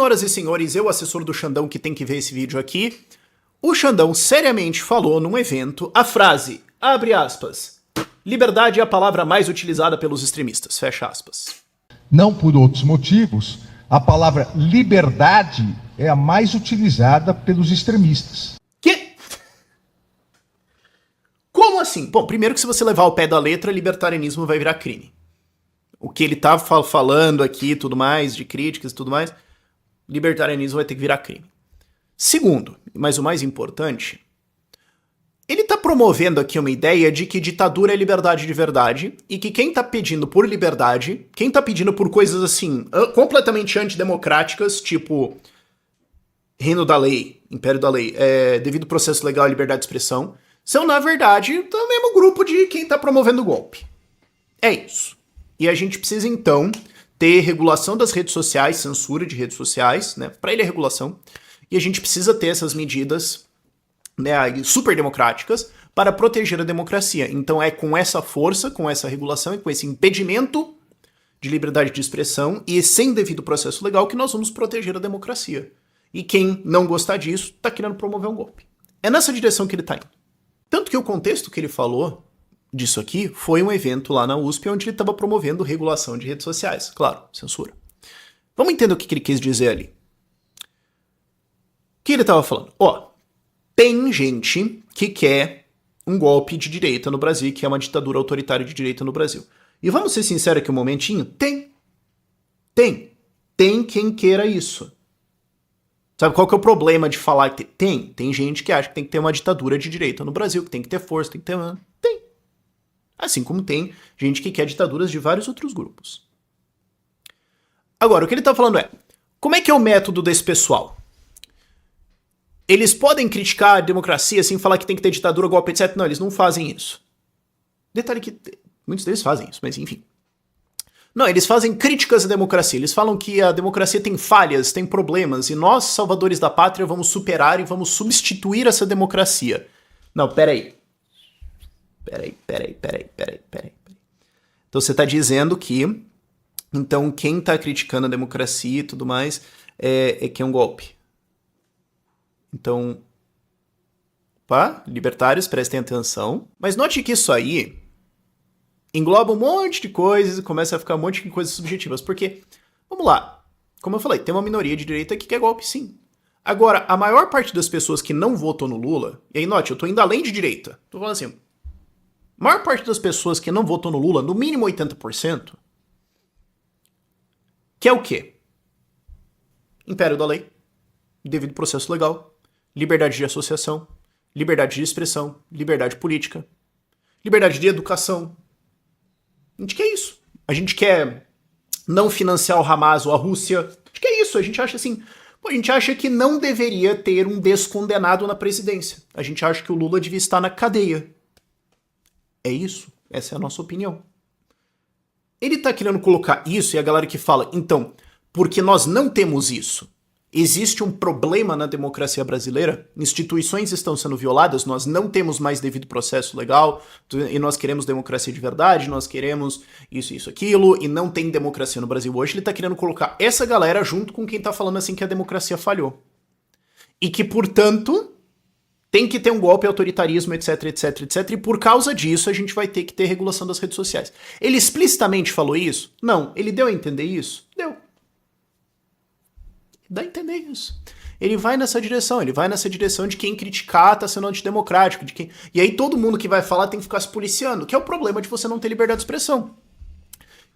Senhoras e senhores, eu, assessor do Xandão, que tem que ver esse vídeo aqui, o Xandão seriamente falou num evento a frase, abre aspas, liberdade é a palavra mais utilizada pelos extremistas, fecha aspas. Não por outros motivos, a palavra liberdade é a mais utilizada pelos extremistas. Que? Como assim? Bom, primeiro que se você levar ao pé da letra, libertarianismo vai virar crime. O que ele tá falando aqui, tudo mais, de críticas e tudo mais, libertarianismo vai ter que virar crime. Segundo, mas o mais importante, ele tá promovendo aqui uma ideia de que ditadura é liberdade de verdade e que quem tá pedindo por liberdade, quem tá pedindo por coisas assim, completamente antidemocráticas, tipo reino da lei, império da lei, devido processo legal e liberdade de expressão, são, na verdade, o mesmo grupo de quem tá promovendo o golpe. É isso. E a gente precisa, então, ter regulação das redes sociais, censura de redes sociais, né? Para ele é regulação. E a gente precisa ter essas medidas, né, super democráticas para proteger a democracia. Então é com essa força, com essa regulação e com esse impedimento de liberdade de expressão e sem devido processo legal que nós vamos proteger a democracia. E quem não gostar disso está querendo promover um golpe. É nessa direção que ele está indo. Tanto que o contexto que ele falou disso aqui foi um evento lá na USP onde ele estava promovendo regulação de redes sociais. Claro, censura. Vamos entender o que ele quis dizer ali. O que ele estava falando? Tem gente que quer um golpe de direita no Brasil, que é uma ditadura autoritária de direita no Brasil. E vamos ser sinceros aqui um momentinho? Tem quem queira isso. Sabe qual que é o problema de falar que tem gente que acha que tem que ter uma ditadura de direita no Brasil, que tem que ter força, tem que ter... Tem. Assim como tem gente que quer ditaduras de vários outros grupos. Agora, o que ele tá falando é, como é que é o método desse pessoal? Eles podem criticar a democracia, assim, falar que tem que ter ditadura, golpe, etc. Não, eles não fazem isso. Detalhe que muitos deles fazem isso, mas enfim. Não, eles fazem críticas à democracia. Eles falam que a democracia tem falhas, tem problemas, e nós, salvadores da pátria, vamos superar e vamos substituir essa democracia. Não, peraí. Então você tá dizendo que, então, quem tá criticando a democracia e tudo mais é que é um golpe. Então, libertários, prestem atenção. Mas note que isso aí engloba um monte de coisas e começa a ficar um monte de coisas subjetivas. Porque, vamos lá, como eu falei, tem uma minoria de direita que quer golpe sim. Agora, a maior parte das pessoas que não votou no Lula, e aí note, eu tô indo além de direita, tô falando assim, a maior parte das pessoas que não votou no Lula, no mínimo 80%, quer o quê? Império da lei, devido processo legal, liberdade de associação, liberdade de expressão, liberdade política, liberdade de educação. A gente quer isso. A gente quer não financiar o Hamas ou a Rússia. A gente quer isso. A gente acha assim... a gente acha que não deveria ter um descondenado na presidência. A gente acha que o Lula devia estar na cadeia. É isso. Essa é a nossa opinião. Ele tá querendo colocar isso e a galera que fala, então, porque nós não temos isso, existe um problema na democracia brasileira, instituições estão sendo violadas, nós não temos mais devido processo legal, e nós queremos democracia de verdade, nós queremos isso, aquilo, e não tem democracia no Brasil hoje. Ele tá querendo colocar essa galera junto com quem tá falando assim que a democracia falhou. E que, portanto, tem que ter um golpe, autoritarismo, etc, e por causa disso a gente vai ter que ter regulação das redes sociais. Ele explicitamente falou isso? Não. Ele deu a entender isso? Deu. Dá a entender isso. Ele vai nessa direção de quem criticar tá sendo antidemocrático, de quem... E aí todo mundo que vai falar tem que ficar se policiando, que é o problema de você não ter liberdade de expressão.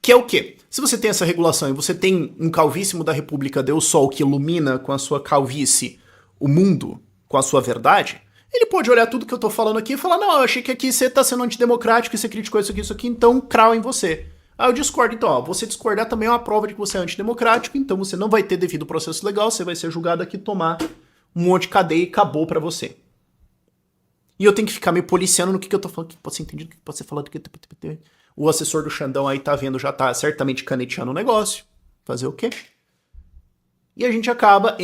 Que é o quê? Se você tem essa regulação e você tem um calvíssimo da República, Deus Sol, que ilumina com a sua calvície o mundo, com a sua verdade, ele pode olhar tudo que eu tô falando aqui e falar, não, eu achei que aqui você tá sendo antidemocrático e você criticou isso aqui, então crau em você. Eu discordo. Então, você discordar também é uma prova de que você é antidemocrático, então você não vai ter devido processo legal, você vai ser julgado aqui, tomar um monte de cadeia e acabou pra você. E eu tenho que ficar me policiando no que eu tô falando, o que pode ser entendido, o que pode ser falado, o assessor do Xandão aí tá vendo, já tá certamente caneteando o negócio. Fazer o quê? E a gente acaba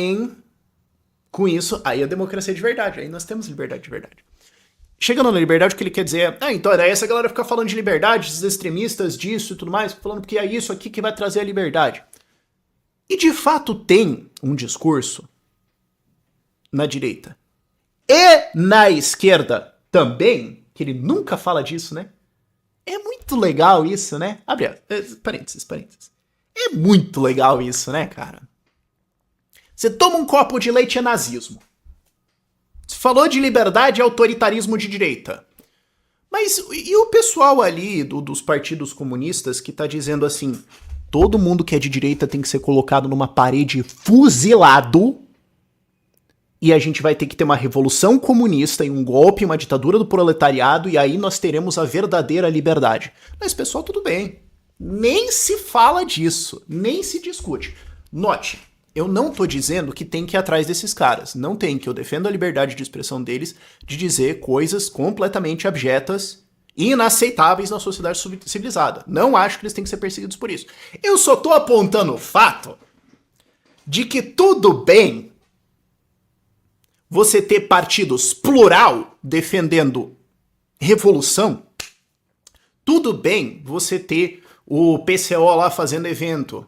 com isso, aí a democracia é de verdade, aí nós temos liberdade de verdade. Chegando na liberdade, o que ele quer dizer é, então era essa galera ficar falando de liberdade, esses extremistas disso e tudo mais, falando que é isso aqui que vai trazer a liberdade. E de fato tem um discurso na direita e na esquerda também, que ele nunca fala disso, né? É muito legal isso, né? Abre parênteses. É muito legal isso, né, cara? Você toma um copo de leite é nazismo. Você falou de liberdade e autoritarismo de direita. Mas e o pessoal ali dos partidos comunistas que tá dizendo assim, todo mundo que é de direita tem que ser colocado numa parede fuzilado e a gente vai ter que ter uma revolução comunista e um golpe, uma ditadura do proletariado e aí nós teremos a verdadeira liberdade. Mas pessoal, tudo bem. Nem se fala disso, nem se discute. Note, eu não tô dizendo que tem que ir atrás desses caras. Não tem, que eu defendo a liberdade de expressão deles de dizer coisas completamente abjetas e inaceitáveis na sociedade civilizada. Não acho que eles têm que ser perseguidos por isso. Eu só tô apontando o fato de que tudo bem você ter partidos plural defendendo revolução. Tudo bem você ter o PCO lá fazendo evento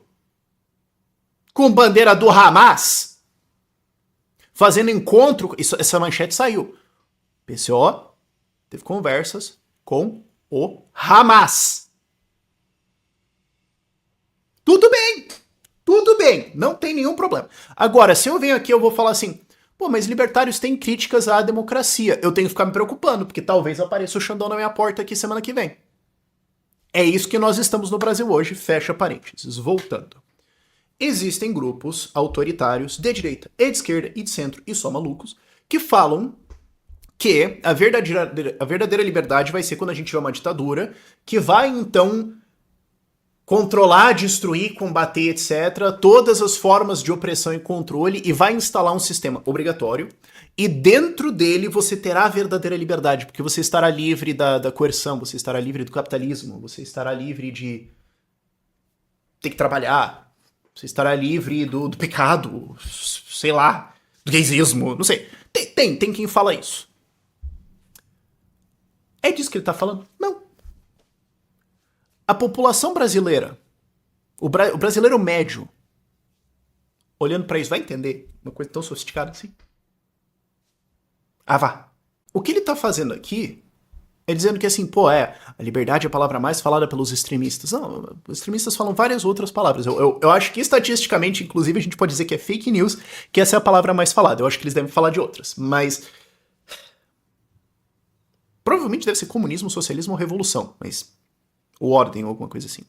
com bandeira do Hamas, fazendo encontro. Essa manchete saiu. PCO teve conversas com o Hamas. Tudo bem, não tem nenhum problema. Agora, se eu venho aqui, eu vou falar assim, pô, mas libertários têm críticas à democracia. Eu tenho que ficar me preocupando, porque talvez apareça o Xandão na minha porta aqui semana que vem. É isso que nós estamos no Brasil hoje, fecha parênteses. Voltando. Existem grupos autoritários de direita e de esquerda e de centro e só malucos que falam que a verdadeira liberdade vai ser quando a gente tiver uma ditadura que vai então controlar, destruir, combater, etc., todas as formas de opressão e controle e vai instalar um sistema obrigatório e dentro dele você terá a verdadeira liberdade, porque você estará livre da coerção, você estará livre do capitalismo, você estará livre de ter que trabalhar, você estará livre do pecado, sei lá, do gaysismo, não sei. Tem quem fala isso. É disso que ele tá falando? Não. A população brasileira, o brasileiro médio, olhando pra isso, vai entender uma coisa tão sofisticada assim? Ah, vá. O que ele tá fazendo aqui é dizendo que assim, pô, a liberdade é a palavra mais falada pelos extremistas. Não, os extremistas falam várias outras palavras. Eu acho que estatisticamente, inclusive, a gente pode dizer que é fake news, que essa é a palavra mais falada. Eu acho que eles devem falar de outras, mas provavelmente deve ser comunismo, socialismo ou revolução, mas ou ordem ou alguma coisa assim.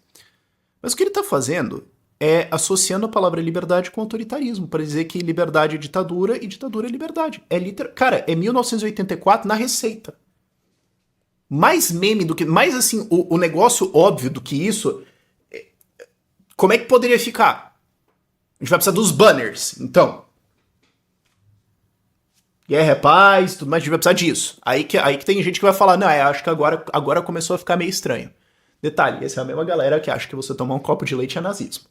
Mas o que ele tá fazendo é associando a palavra liberdade com autoritarismo, para dizer que liberdade é ditadura e ditadura é liberdade. Cara, é 1984 na receita. Mais meme do que... Mais assim, o negócio óbvio do que isso... Como é que poderia ficar? A gente vai precisar dos banners, então. Guerra é paz, tudo mais, a gente vai precisar disso. Aí que tem gente que vai falar, não, acho que agora começou a ficar meio estranho. Detalhe, essa é a mesma galera que acha que você tomar um copo de leite é nazismo.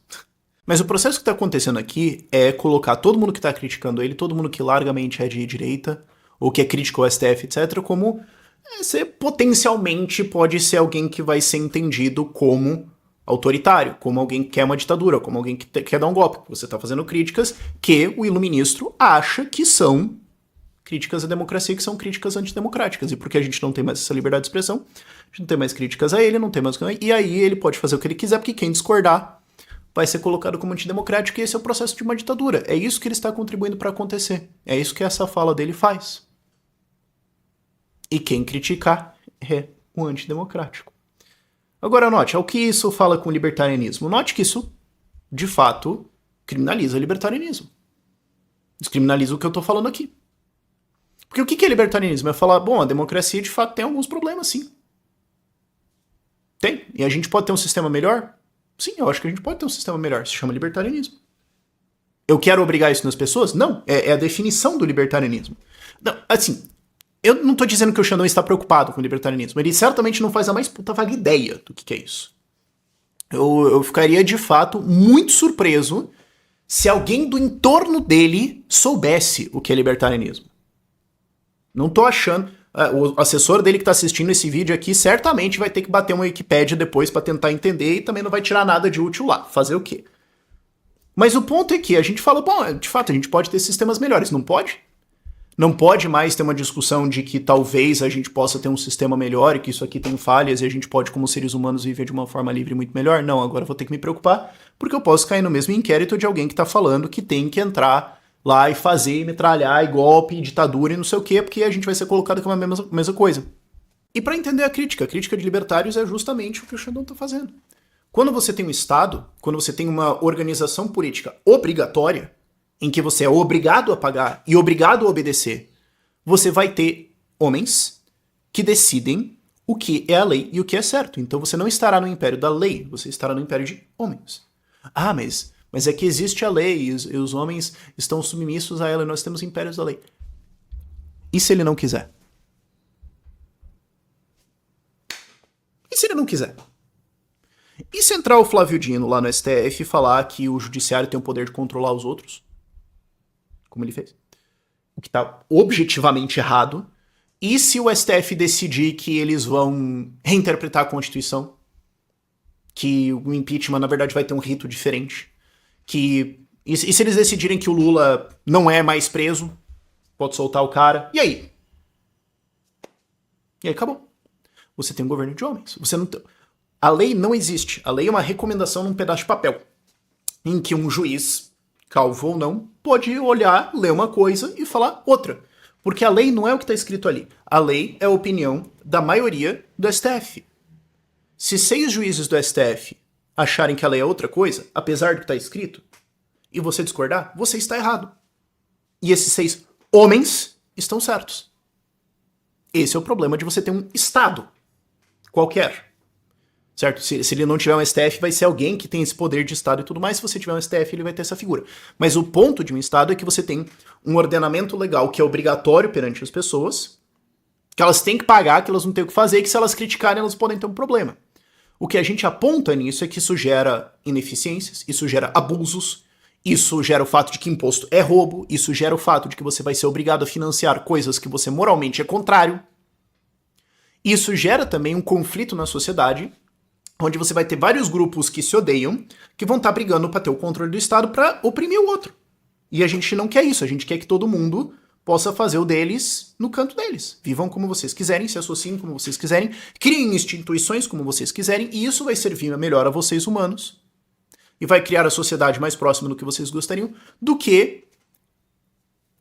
Mas o processo que está acontecendo aqui é colocar todo mundo que está criticando ele, todo mundo que largamente é de direita, ou que é crítico ao STF, etc., como você potencialmente pode ser alguém que vai ser entendido como autoritário, como alguém que quer uma ditadura, como alguém que quer dar um golpe. Você está fazendo críticas que o iluministro acha que são críticas à democracia, que são críticas antidemocráticas. E porque a gente não tem mais essa liberdade de expressão, a gente não tem mais críticas a ele, não tem mais... E aí ele pode fazer o que ele quiser, porque quem discordar vai ser colocado como antidemocrático, e esse é o processo de uma ditadura. É isso que ele está contribuindo para acontecer. É isso que essa fala dele faz. E quem criticar é um antidemocrático. Agora note, ao que isso fala com o libertarianismo? Note que isso, de fato, criminaliza o libertarianismo. Descriminaliza o que eu tô falando aqui. Porque o que é libertarianismo? É falar, bom, a democracia de fato tem alguns problemas, sim. Tem. E a gente pode ter um sistema melhor? Sim, eu acho que a gente pode ter um sistema melhor. Se chama libertarianismo. Eu quero obrigar isso nas pessoas? Não. É a definição do libertarianismo. Não, assim, eu não tô dizendo que o Xandão está preocupado com o libertarianismo. Ele certamente não faz a mais puta vaga ideia do que é isso. Eu ficaria, de fato, muito surpreso se alguém do entorno dele soubesse o que é libertarianismo. Não tô achando... O assessor dele que tá assistindo esse vídeo aqui certamente vai ter que bater uma Wikipédia depois pra tentar entender e também não vai tirar nada de útil lá. Fazer o quê? Mas o ponto é que a gente fala, bom, de fato, a gente pode ter sistemas melhores, não pode? Não pode mais ter uma discussão de que talvez a gente possa ter um sistema melhor e que isso aqui tem falhas e a gente pode, como seres humanos, viver de uma forma livre muito melhor? Não, agora eu vou ter que me preocupar porque eu posso cair no mesmo inquérito de alguém que tá falando que tem que entrar lá e fazer, e metralhar, e golpe, e ditadura e não sei o quê, porque a gente vai ser colocado como a mesma coisa. E para entender a crítica de libertários é justamente o que o Xandão tá fazendo. Quando você tem um Estado, quando você tem uma organização política obrigatória, em que você é obrigado a pagar e obrigado a obedecer, você vai ter homens que decidem o que é a lei e o que é certo. Então você não estará no império da lei, você estará no império de homens. Ah, mas é que existe a lei e os homens estão submissos a ela e nós temos impérios da lei. E se ele não quiser? E se ele não quiser? E se entrar o Flávio Dino lá no STF e falar que o judiciário tem o poder de controlar os outros? Como ele fez. O que tá objetivamente errado. E se o STF decidir que eles vão reinterpretar a Constituição? Que o impeachment, na verdade, vai ter um rito diferente? E se eles decidirem que o Lula não é mais preso? Pode soltar o cara? E aí? E aí acabou. Você tem um governo de homens. Você não tem... A lei não existe. A lei é uma recomendação num pedaço de papel. Em que um juiz, calvo ou não, pode olhar, ler uma coisa e falar outra. Porque a lei não é o que está escrito ali. A lei é a opinião da maioria do STF. Se 6 juízes do STF acharem que a lei é outra coisa, apesar do que está escrito, e você discordar, você está errado. E esses 6 homens estão certos. Esse é o problema de você ter um Estado qualquer. Certo? Se ele não tiver um STF, vai ser alguém que tem esse poder de Estado e tudo mais. Se você tiver um STF, ele vai ter essa figura. Mas o ponto de um Estado é que você tem um ordenamento legal que é obrigatório perante as pessoas, que elas têm que pagar, que elas não têm o que fazer, e que se elas criticarem, elas podem ter um problema. O que a gente aponta nisso é que isso gera ineficiências, isso gera abusos, isso gera o fato de que imposto é roubo, isso gera o fato de que você vai ser obrigado a financiar coisas que você moralmente é contrário. Isso gera também um conflito na sociedade, onde você vai ter vários grupos que se odeiam, que vão estar brigando para ter o controle do Estado para oprimir o outro. E a gente não quer isso, a gente quer que todo mundo possa fazer o deles no canto deles. Vivam como vocês quiserem, se associem como vocês quiserem, criem instituições como vocês quiserem, e isso vai servir melhor a vocês humanos, e vai criar a sociedade mais próxima do que vocês gostariam, do que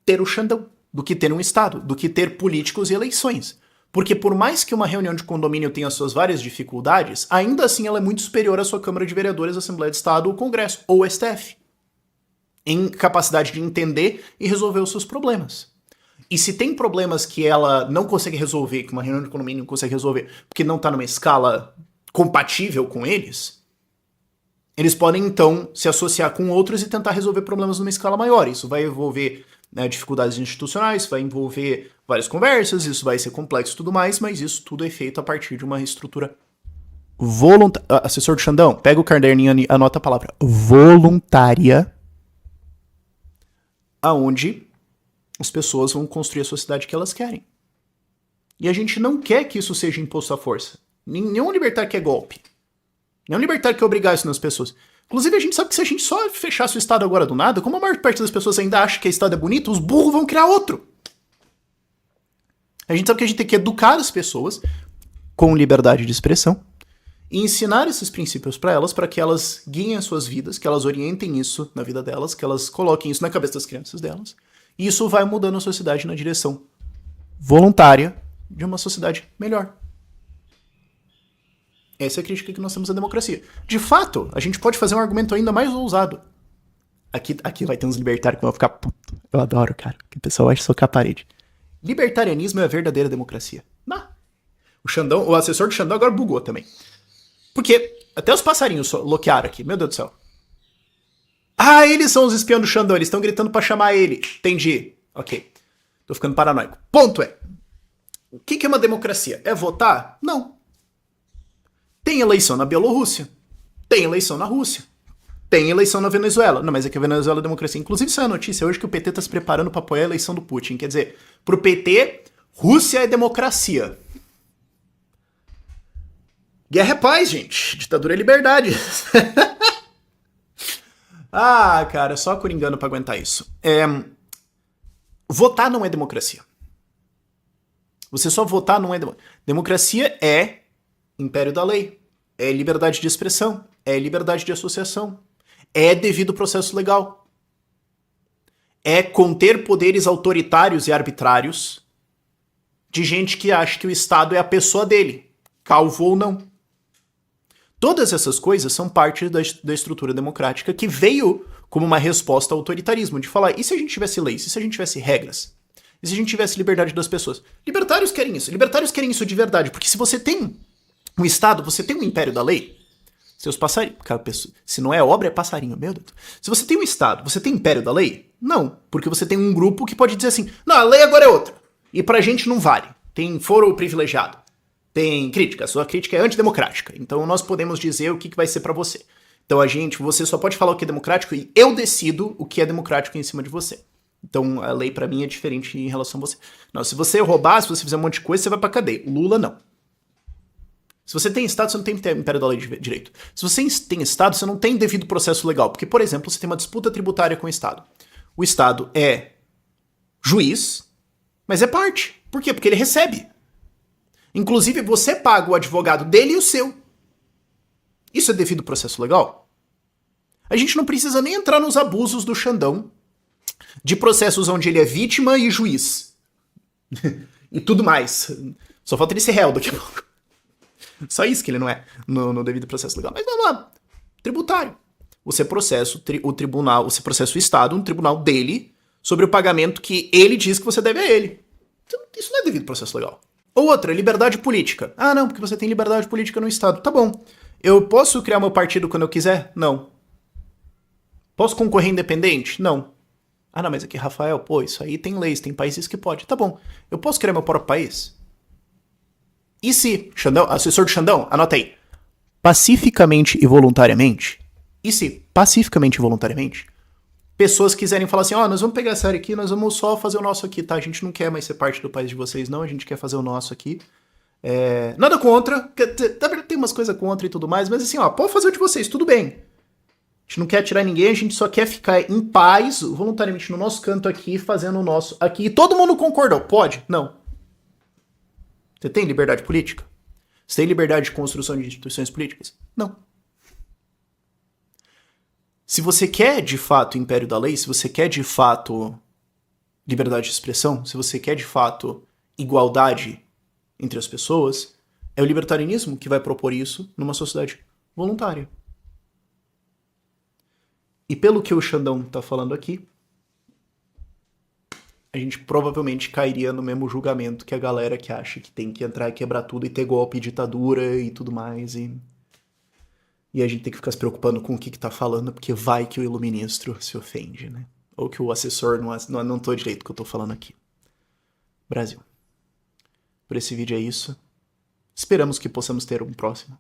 ter o Xandão, do que ter um Estado, do que ter políticos e eleições. Porque por mais que uma reunião de condomínio tenha suas várias dificuldades, ainda assim ela é muito superior à sua Câmara de Vereadores, Assembleia de Estado, ou Congresso, ou STF. Em capacidade de entender e resolver os seus problemas. E se tem problemas que ela não consegue resolver, que uma reunião de condomínio não consegue resolver, porque não está numa escala compatível com eles, eles podem então se associar com outros e tentar resolver problemas numa escala maior. Isso vai envolver dificuldades institucionais, vai envolver várias conversas, isso vai ser complexo e tudo mais, mas isso tudo é feito a partir de uma estrutura voluntária. Assessor do Xandão, pega o caderninho e anota a palavra voluntária, aonde as pessoas vão construir a sociedade que elas querem. E a gente não quer que isso seja imposto à força. Nenhum libertário quer golpe. Nenhum libertário quer obrigar isso nas pessoas. Inclusive, a gente sabe que se a gente só fechasse o Estado agora do nada, como a maior parte das pessoas ainda acha que o Estado é bonito, os burros vão criar outro. A gente sabe que a gente tem que educar as pessoas com liberdade de expressão e ensinar esses princípios para elas, para que elas guiem as suas vidas, que elas orientem isso na vida delas, que elas coloquem isso na cabeça das crianças delas. E isso vai mudando a sociedade na direção voluntária de uma sociedade melhor. Essa é a crítica que nós temos à democracia. De fato, a gente pode fazer um argumento ainda mais ousado. Aqui vai ter uns libertários que vão ficar puto. Eu adoro, cara, que o pessoal vai socar a parede. Libertarianismo é a verdadeira democracia. Não. O assessor do Xandão agora bugou também. Porque até os passarinhos loquearam aqui. Meu Deus do céu. Ah, eles são os espiões do Xandão. Eles estão gritando pra chamar ele. Entendi. Ok. Tô ficando paranoico. Ponto é. O que é uma democracia? É votar? Não. Tem eleição na Bielorrússia. Tem eleição na Rússia. Tem eleição na Venezuela. Não, mas é que a Venezuela é democracia. Inclusive, isso é a notícia hoje que o PT tá se preparando pra apoiar a eleição do Putin. Quer dizer, pro PT, Rússia é democracia. Guerra é paz, gente. Ditadura é liberdade. Ah, cara, só coringando pra aguentar isso. Votar não é democracia. Você só votar não é democracia. Democracia é império da lei, é liberdade de expressão, é liberdade de associação, é devido processo legal, é conter poderes autoritários e arbitrários de gente que acha que o Estado é a pessoa dele, calvo ou não. Todas essas coisas são parte da estrutura democrática que veio como uma resposta ao autoritarismo, de falar, e se a gente tivesse leis, e se a gente tivesse regras? E se a gente tivesse liberdade das pessoas? Libertários querem isso de verdade, porque se você tem um Estado, você tem um império da lei, seus passarinhos, se não é obra, é passarinho, meu Deus. Se você tem um Estado, você tem império da lei? Não, porque você tem um grupo que pode dizer assim, não, a lei agora é outra, e pra gente não vale, tem foro privilegiado. Tem crítica, a sua crítica é antidemocrática. Então nós podemos dizer o que vai ser pra você. Então você só pode falar o que é democrático e eu decido o que é democrático em cima de você. Então a lei pra mim é diferente em relação a você. Não, se você roubar, se você fizer um monte de coisa, você vai pra cadeia. Lula não. Se você tem Estado, você não tem império da lei de direito. Se você tem Estado, você não tem devido processo legal. Porque, por exemplo, você tem uma disputa tributária com o Estado. O Estado é juiz, mas é parte. Por quê? Porque ele recebe. Inclusive, você paga o advogado dele e o seu. Isso é devido processo legal? A gente não precisa nem entrar nos abusos do Xandão de processos onde ele é vítima e juiz. E tudo mais. Só falta ele ser réu daqui a pouco. Só isso que ele não é no devido processo legal. Mas vamos lá. Tributário. Você processa o tribunal, você processa o Estado, um tribunal dele, sobre o pagamento que ele diz que você deve a ele. Isso não é devido processo legal. Ou outra, liberdade política. Ah, não, porque você tem liberdade política no Estado. Tá bom. Eu posso criar meu partido quando eu quiser? Não. Posso concorrer independente? Não. Ah, não, mas aqui, Rafael, pô, isso aí tem leis, tem países que pode. Tá bom. Eu posso criar meu próprio país? E se, Xandão, assessor de Xandão, anota aí. Pacificamente e voluntariamente? E se, pacificamente e voluntariamente, pessoas quiserem falar assim, ó, nós vamos pegar essa área aqui, nós vamos só fazer o nosso aqui, tá? A gente não quer mais ser parte do país de vocês, não, a gente quer fazer o nosso aqui. Nada contra, tem umas coisas contra e tudo mais, mas assim, ó, pode fazer o de vocês, tudo bem. A gente não quer tirar ninguém, a gente só quer ficar em paz, voluntariamente no nosso canto aqui, fazendo o nosso aqui. E todo mundo concordou, pode? Não. Você tem liberdade política? Você tem liberdade de construção de instituições políticas? Não. Se você quer de fato império da lei, se você quer de fato liberdade de expressão, se você quer de fato igualdade entre as pessoas, é o libertarianismo que vai propor isso numa sociedade voluntária. E pelo que o Xandão tá falando aqui, a gente provavelmente cairia no mesmo julgamento que a galera que acha que tem que entrar e quebrar tudo e ter golpe, ditadura e tudo mais. E a gente tem que ficar se preocupando com o que tá falando, porque vai que o iluministro se ofende, né? Ou que o assessor não tô direito o que eu tô falando aqui. Brasil. Por esse vídeo é isso. Esperamos que possamos ter um próximo.